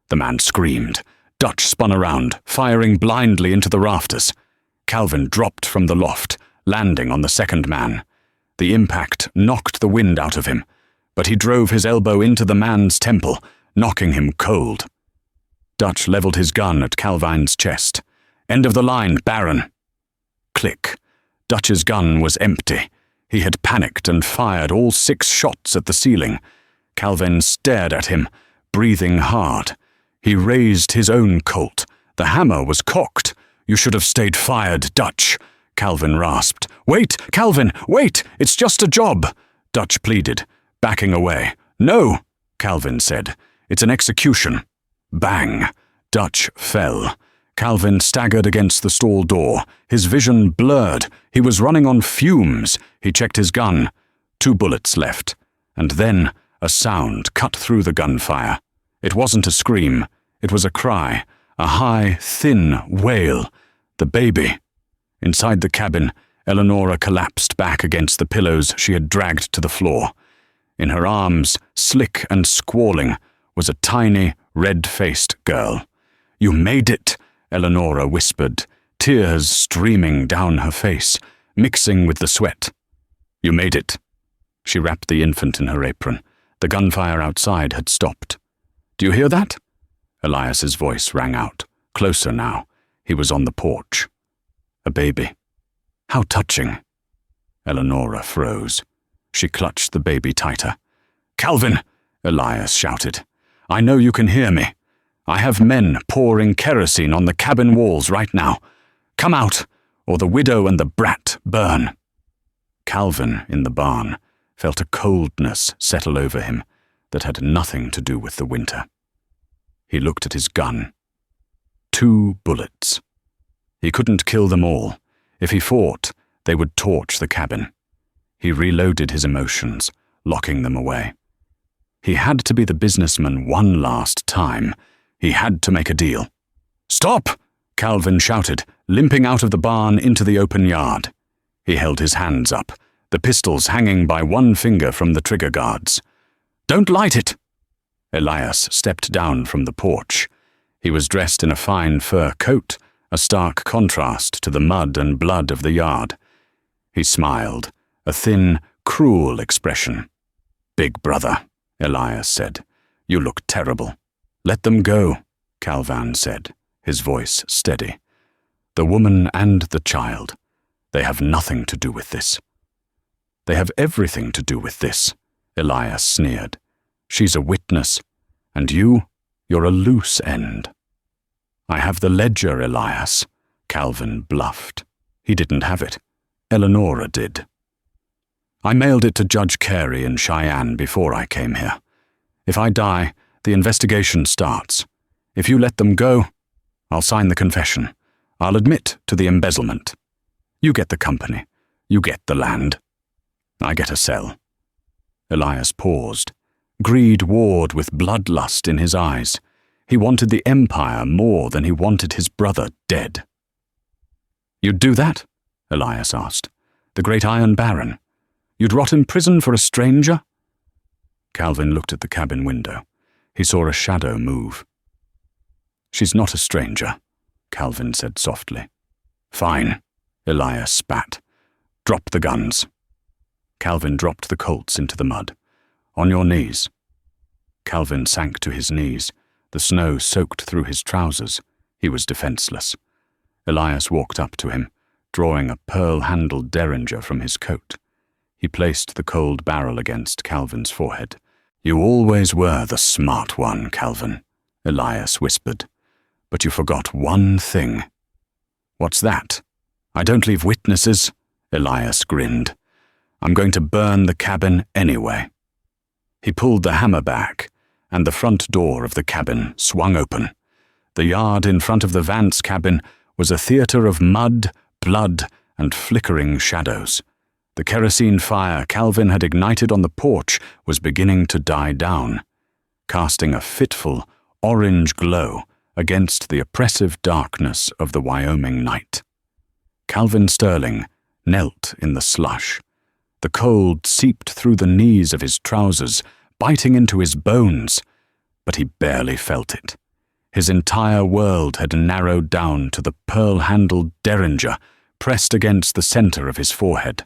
The man screamed. Dutch spun around, firing blindly into the rafters. Calvin dropped from the loft, landing on the second man. The impact knocked the wind out of him, but he drove his elbow into the man's temple, knocking him cold. Dutch leveled his gun at Calvin's chest. "End of the line, Baron." Click. Dutch's gun was empty. He had panicked and fired all 6 shots at the ceiling. Calvin stared at him, breathing hard. He raised his own Colt. The hammer was cocked. "You should have stayed fired, Dutch," Calvin rasped. "Wait, Calvin, wait! It's just a job," Dutch pleaded, backing away. "No," Calvin said. "It's an execution." Bang! Dutch fell. Calvin staggered against the stall door. His vision blurred. He was running on fumes. He checked his gun. 2 bullets left. And then a sound cut through the gunfire. It wasn't a scream. It was a cry. A high, thin wail. The baby. Inside the cabin, Eleanora collapsed back against the pillows she had dragged to the floor. In her arms, slick and squalling, was a tiny, red-faced girl. "You made it," Eleanora whispered, tears streaming down her face, mixing with the sweat. "You made it." She wrapped the infant in her apron. The gunfire outside had stopped. "Do you hear that?" Elias's voice rang out, closer now. He was on the porch. A baby. How touching. Eleanora froze. She clutched the baby tighter. "Calvin!" Elias shouted. "I know you can hear me. I have men pouring kerosene on the cabin walls right now. Come out, or the widow and the brat burn." Calvin, in the barn, felt a coldness settle over him that had nothing to do with the winter. He looked at his gun. 2 bullets. He couldn't kill them all. If he fought, they would torch the cabin. He reloaded his emotions, locking them away. He had to be the businessman one last time. He had to make a deal. "Stop!" Calvin shouted, limping out of the barn into the open yard. He held his hands up, the pistols hanging by one finger from the trigger guards. "Don't light it!" Elias stepped down from the porch. He was dressed in a fine fur coat, a stark contrast to the mud and blood of the yard. He smiled, a thin, cruel expression. "Big brother," Elias said. "You look terrible." "Let them go," Calvin said, his voice steady. "The woman and the child, they have nothing to do with this." "They have everything to do with this," Elias sneered. "She's a witness, and you're a loose end." "I have the ledger, Elias," Calvin bluffed. He didn't have it. Eleanora did. "I mailed it to Judge Carey in Cheyenne before I came here. If I die, the investigation starts. If you let them go, I'll sign the confession. I'll admit to the embezzlement. You get the company. You get the land. I get a cell." Elias paused. Greed warred with bloodlust in his eyes. He wanted the empire more than he wanted his brother dead. "You'd do that?" Elias asked. "The great Iron Baron? You'd rot in prison for a stranger?" Calvin looked at the cabin window. He saw a shadow move. "She's not a stranger," Calvin said softly. "Fine," Elias spat. "Drop the guns." Calvin dropped the Colts into the mud. "On your knees." Calvin sank to his knees. The snow soaked through his trousers. He was defenseless. Elias walked up to him, drawing a pearl-handled derringer from his coat. He placed the cold barrel against Calvin's forehead. "You always were the smart one, Calvin," Elias whispered. "But you forgot one thing." "What's that?" "I don't leave witnesses," Elias grinned. "I'm going to burn the cabin anyway." He pulled the hammer back, and the front door of the cabin swung open. The yard in front of the Vance cabin was a theater of mud, blood, and flickering shadows. The kerosene fire Calvin had ignited on the porch was beginning to die down, casting a fitful, orange glow against the oppressive darkness of the Wyoming night. Calvin Sterling knelt in the slush. The cold seeped through the knees of his trousers, biting into his bones, but he barely felt it. His entire world had narrowed down to the pearl-handled derringer pressed against the center of his forehead.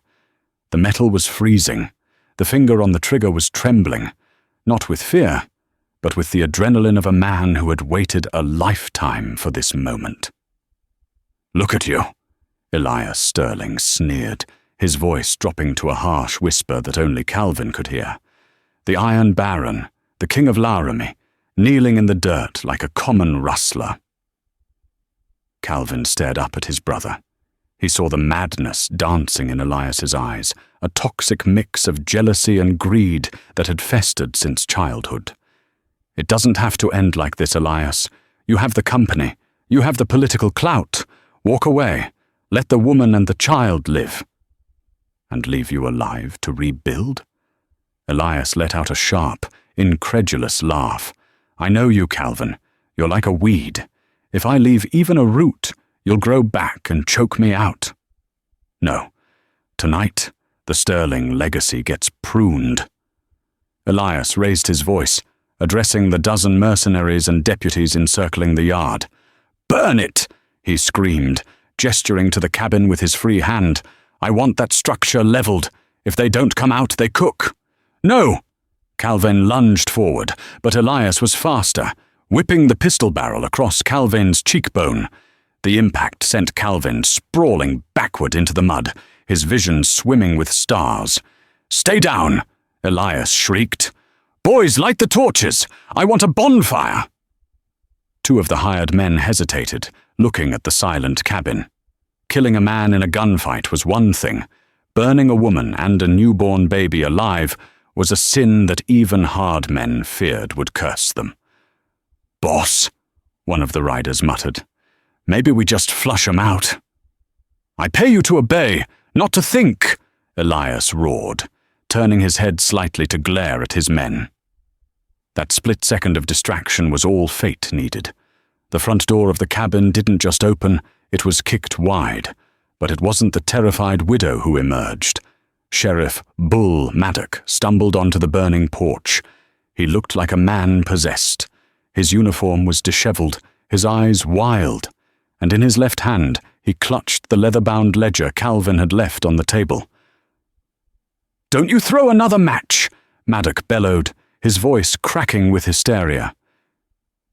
The metal was freezing. The finger on the trigger was trembling, not with fear, but with the adrenaline of a man who had waited a lifetime for this moment. "Look at you," Elias Sterling sneered, his voice dropping to a harsh whisper that only Calvin could hear. The Iron Baron, the King of Laramie, kneeling in the dirt like a common rustler. Calvin stared up at his brother. He saw the madness dancing in Elias's eyes, a toxic mix of jealousy and greed that had festered since childhood. "It doesn't have to end like this, Elias. You have the company. You have the political clout. Walk away. Let the woman and the child live." "And leave you alive to rebuild?" Elias let out a sharp, incredulous laugh. "I know you, Calvin. You're like a weed. If I leave even a root, you'll grow back and choke me out. No. Tonight, the Sterling legacy gets pruned." Elias raised his voice, addressing the dozen mercenaries and deputies encircling the yard. "Burn it!" he screamed, gesturing to the cabin with his free hand. "I want that structure leveled. If they don't come out, they cook." "No!" Calvin lunged forward, but Elias was faster, whipping the pistol barrel across Calvin's cheekbone. The impact sent Calvin sprawling backward into the mud, his vision swimming with stars. "Stay down!" Elias shrieked. "Boys, light the torches! I want a bonfire!" Two of the hired men hesitated, looking at the silent cabin. Killing a man in a gunfight was one thing. Burning a woman and a newborn baby alive was a sin that even hard men feared would curse them. "Boss," one of the riders muttered, "maybe we just flush 'em out." "I pay you to obey, not to think," Elias roared, turning his head slightly to glare at his men. That split second of distraction was all fate needed. The front door of the cabin didn't just open, it was kicked wide. But it wasn't the terrified widow who emerged. Sheriff Bull Maddock stumbled onto the burning porch. He looked like a man possessed. His uniform was disheveled, his eyes wild, and in his left hand he clutched the leather-bound ledger Calvin had left on the table. "Don't you throw another match!" Maddock bellowed, his voice cracking with hysteria.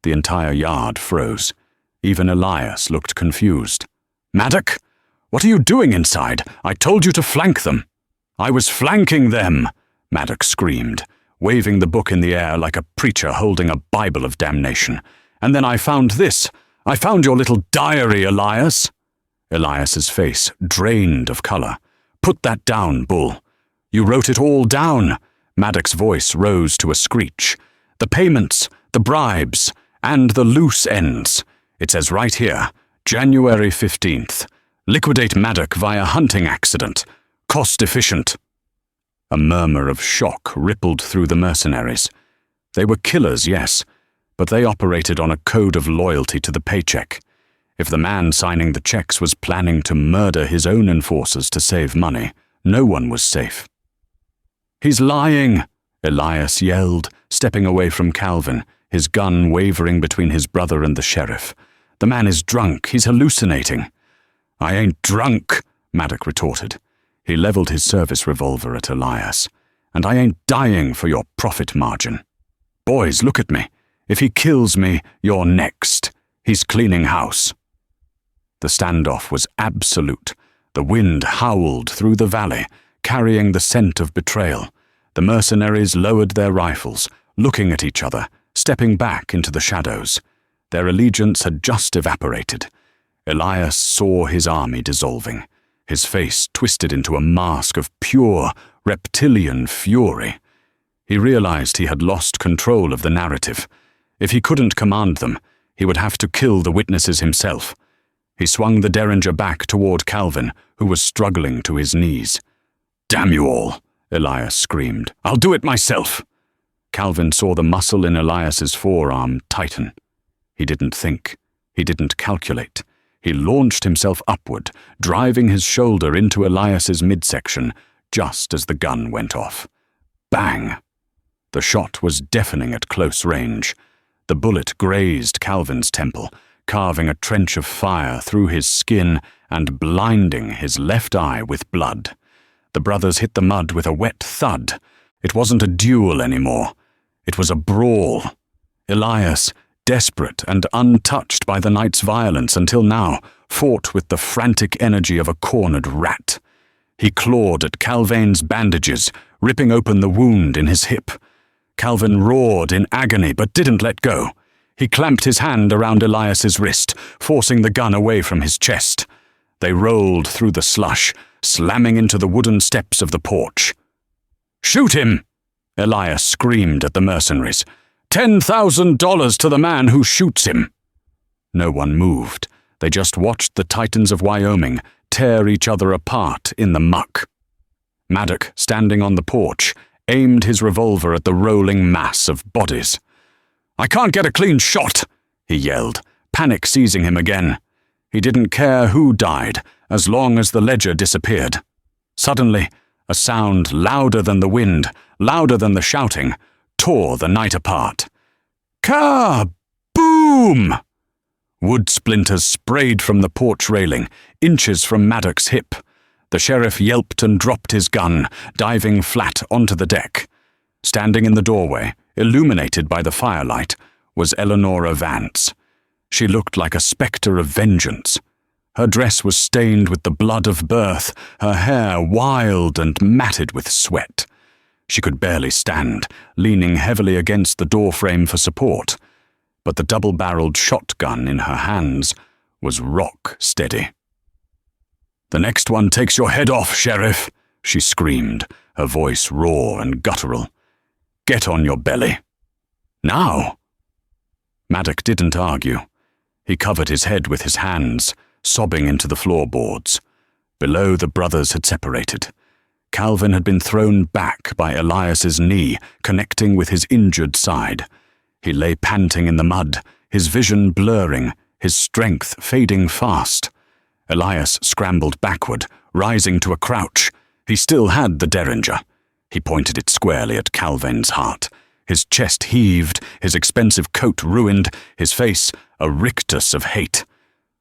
The entire yard froze. Even Elias looked confused. "Maddock, what are you doing inside? I told you to flank them." "I was flanking them," Maddock screamed, waving the book in the air like a preacher holding a Bible of damnation. "And then I found this. I found your little diary, Elias." Elias's face drained of color. "Put that down, Bull. You wrote it all down." Maddock's voice rose to a screech. "The payments, the bribes, and the loose ends. It says right here, January 15th. Liquidate Maddock via hunting accident. Cost efficient." A murmur of shock rippled through the mercenaries. They were killers, yes, but they operated on a code of loyalty to the paycheck. If the man signing the checks was planning to murder his own enforcers to save money, no one was safe. "He's lying," Elias yelled, stepping away from Calvin, his gun wavering between his brother and the sheriff. "The man is drunk. He's hallucinating." "I ain't drunk," Maddock retorted. He leveled his service revolver at Elias. "And I ain't dying for your profit margin. Boys, look at me. If he kills me, you're next. He's cleaning house." The standoff was absolute. The wind howled through the valley, carrying the scent of betrayal. The mercenaries lowered their rifles, looking at each other, stepping back into the shadows. Their allegiance had just evaporated. Elias saw his army dissolving, his face twisted into a mask of pure, reptilian fury. He realized he had lost control of the narrative. If he couldn't command them, he would have to kill the witnesses himself. He swung the derringer back toward Calvin, who was struggling to his knees. "Damn you all," Elias screamed. "I'll do it myself." Calvin saw the muscle in Elias's forearm tighten. He didn't think. He didn't calculate. He launched himself upward, driving his shoulder into Elias's midsection just as the gun went off. Bang! The shot was deafening at close range. The bullet grazed Calvin's temple, carving a trench of fire through his skin and blinding his left eye with blood. The brothers hit the mud with a wet thud. It wasn't a duel anymore. It was a brawl. Elias, desperate and untouched by the night's violence until now, fought with the frantic energy of a cornered rat. He clawed at Calvain's bandages, ripping open the wound in his hip. Calvain roared in agony but didn't let go. He clamped his hand around Elias's wrist, forcing the gun away from his chest. They rolled through the slush, slamming into the wooden steps of the porch. "Shoot him!" Elias screamed at the mercenaries. $10,000 to the man who shoots him. No one moved. They just watched the Titans of Wyoming tear each other apart in the muck. Maddock, standing on the porch, aimed his revolver at the rolling mass of bodies. "I can't get a clean shot," he yelled, panic seizing him again. He didn't care who died, as long as the ledger disappeared. Suddenly, a sound louder than the wind, louder than the shouting, tore the night apart. Ka-boom! Wood splinters sprayed from the porch railing, inches from Maddock's hip. The sheriff yelped and dropped his gun, diving flat onto the deck. Standing in the doorway, illuminated by the firelight, was Eleanora Vance. She looked like a spectre of vengeance. Her dress was stained with the blood of birth, her hair wild and matted with sweat. She could barely stand, leaning heavily against the doorframe for support, but the double-barreled shotgun in her hands was rock steady. "The next one takes your head off, Sheriff," she screamed, her voice raw and guttural. "Get on your belly." "Now?" Maddock didn't argue. He covered his head with his hands, sobbing into the floorboards. Below, the brothers had separated. Calvain had been thrown back by Elias's knee, connecting with his injured side. He lay panting in the mud, his vision blurring, his strength fading fast. Elias scrambled backward, rising to a crouch. He still had the derringer. He pointed it squarely at Calvain's heart. His chest heaved, his expensive coat ruined, his face a rictus of hate.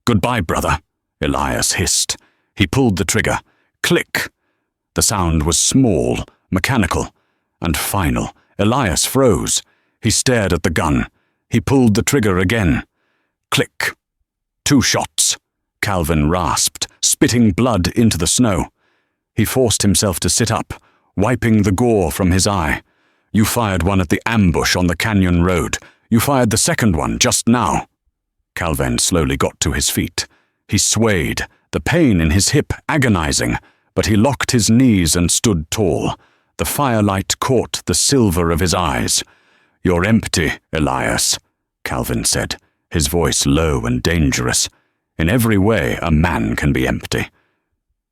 "Goodbye, brother," Elias hissed. He pulled the trigger. Click! The sound was small, mechanical, and final. Elias froze. He stared at the gun. He pulled the trigger again. Click! 2 shots. Calvain rasped, spitting blood into the snow. He forced himself to sit up, wiping the gore from his eye. "You fired one at the ambush on the canyon road. You fired the second one just now." Calvain slowly got to his feet. He swayed, the pain in his hip agonizing, but he locked his knees and stood tall. The firelight caught the silver of his eyes. "You're empty, Elias," Calvain said, his voice low and dangerous. "In every way, a man can be empty."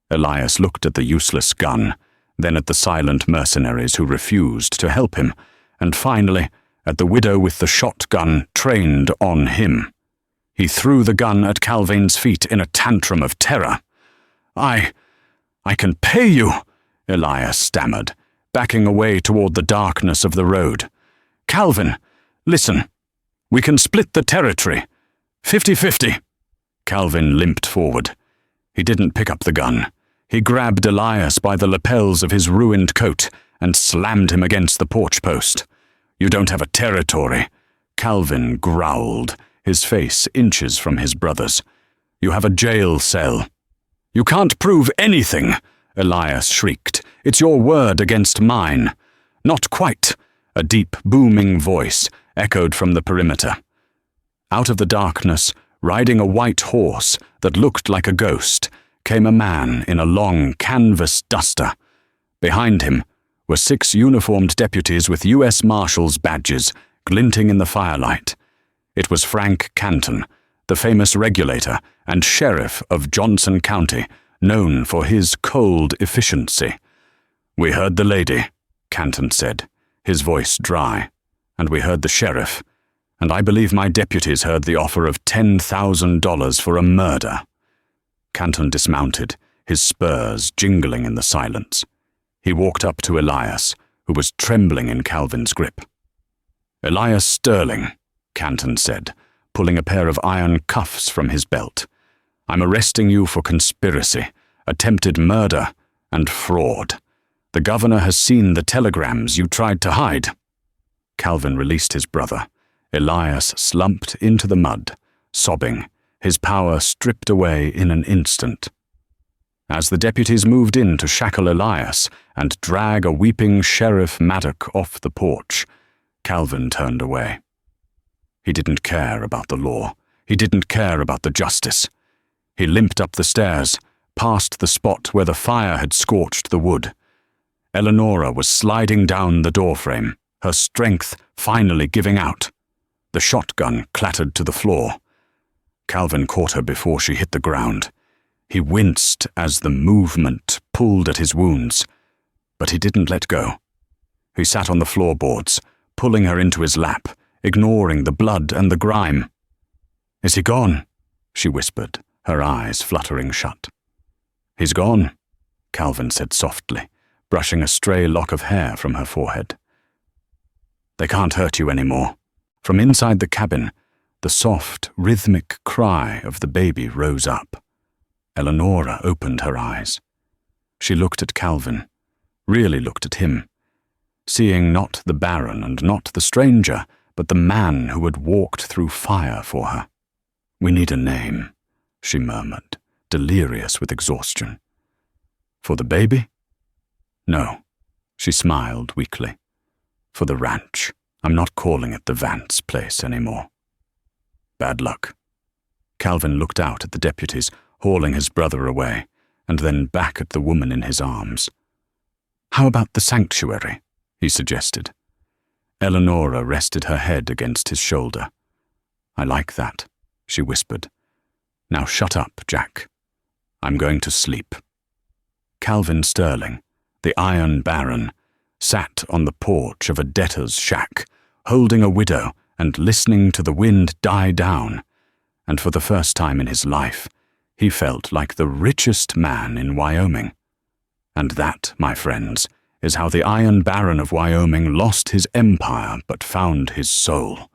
Elias looked at the useless gun, then at the silent mercenaries who refused to help him, and finally at the widow with the shotgun trained on him. He threw the gun at Calvain's feet in a tantrum of terror. I can pay you," Elias stammered, backing away toward the darkness of the road. "Calvain, listen. We can split the territory. 50-50. Calvain limped forward. He didn't pick up the gun. He grabbed Elias by the lapels of his ruined coat and slammed him against the porch post. "You don't have a territory," Calvain growled, his face inches from his brother's. "You have a jail cell." "You can't prove anything," Elias shrieked. "It's your word against mine." "Not quite," a deep, booming voice echoed from the perimeter. Out of the darkness, riding a white horse that looked like a ghost, came a man in a long canvas duster. Behind him were 6 uniformed deputies with U.S. Marshals badges glinting in the firelight. It was Frank Canton, the famous regulator and sheriff of Johnson County, known for his cold efficiency. "We heard the lady," Canton said, his voice dry, "and we heard the sheriff, and I believe my deputies heard the offer of $10,000 for a murder." Canton dismounted, his spurs jingling in the silence. He walked up to Elias, who was trembling in Calvain's grip. "Elias Sterling," Canton said, pulling a pair of iron cuffs from his belt. "I'm arresting you for conspiracy, attempted murder, and fraud. The governor has seen the telegrams you tried to hide." Calvain released his brother. Elias slumped into the mud, sobbing, his power stripped away in an instant. As the deputies moved in to shackle Elias and drag a weeping Sheriff Maddock off the porch, Calvin turned away. He didn't care about the law. He didn't care about the justice. He limped up the stairs, past the spot where the fire had scorched the wood. Eleanora was sliding down the doorframe, her strength finally giving out. The shotgun clattered to the floor. Calvin caught her before she hit the ground. He winced as the movement pulled at his wounds, but he didn't let go. He sat on the floorboards, pulling her into his lap, ignoring the blood and the grime. "Is he gone?" she whispered, her eyes fluttering shut. "He's gone," Calvin said softly, brushing a stray lock of hair from her forehead. "They can't hurt you anymore." From inside the cabin, the soft, rhythmic cry of the baby rose up. Eleanora opened her eyes. She looked at Calvin, really looked at him, seeing not the Baron and not the stranger, but the man who had walked through fire for her. "We need a name," she murmured, delirious with exhaustion. "For the baby?" "No," she smiled weakly. "For the ranch. I'm not calling it the Vance place anymore." "Bad luck." Calvin looked out at the deputies, hauling his brother away, and then back at the woman in his arms. "How about the sanctuary?" he suggested. Eleanora rested her head against his shoulder. "I like that," she whispered. "Now shut up, Jack. I'm going to sleep." Calvin Sterling, the Iron Baron, sat on the porch of a debtor's shack, holding a widow and listening to the wind die down, and for the first time in his life, he felt like the richest man in Wyoming. And that, my friends, is how the Iron Baron of Wyoming lost his empire but found his soul.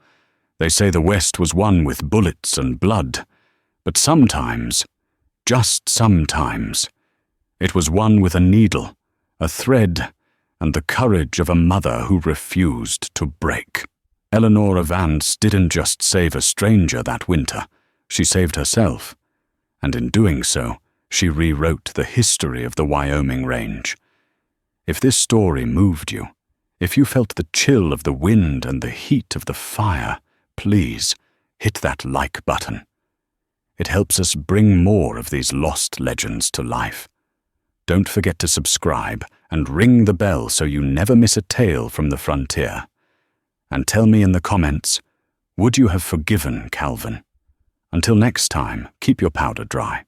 They say the West was won with bullets and blood, but sometimes, just sometimes, it was won with a needle, a thread, and the courage of a mother who refused to break. Eleanora Vance didn't just save a stranger that winter, she saved herself. And in doing so, she rewrote the history of the Wyoming Range. If this story moved you, if you felt the chill of the wind and the heat of the fire, please hit that like button. It helps us bring more of these lost legends to life. Don't forget to subscribe and ring the bell so you never miss a tale from the frontier. And tell me in the comments, would you have forgiven Calvin? Until next time, keep your powder dry.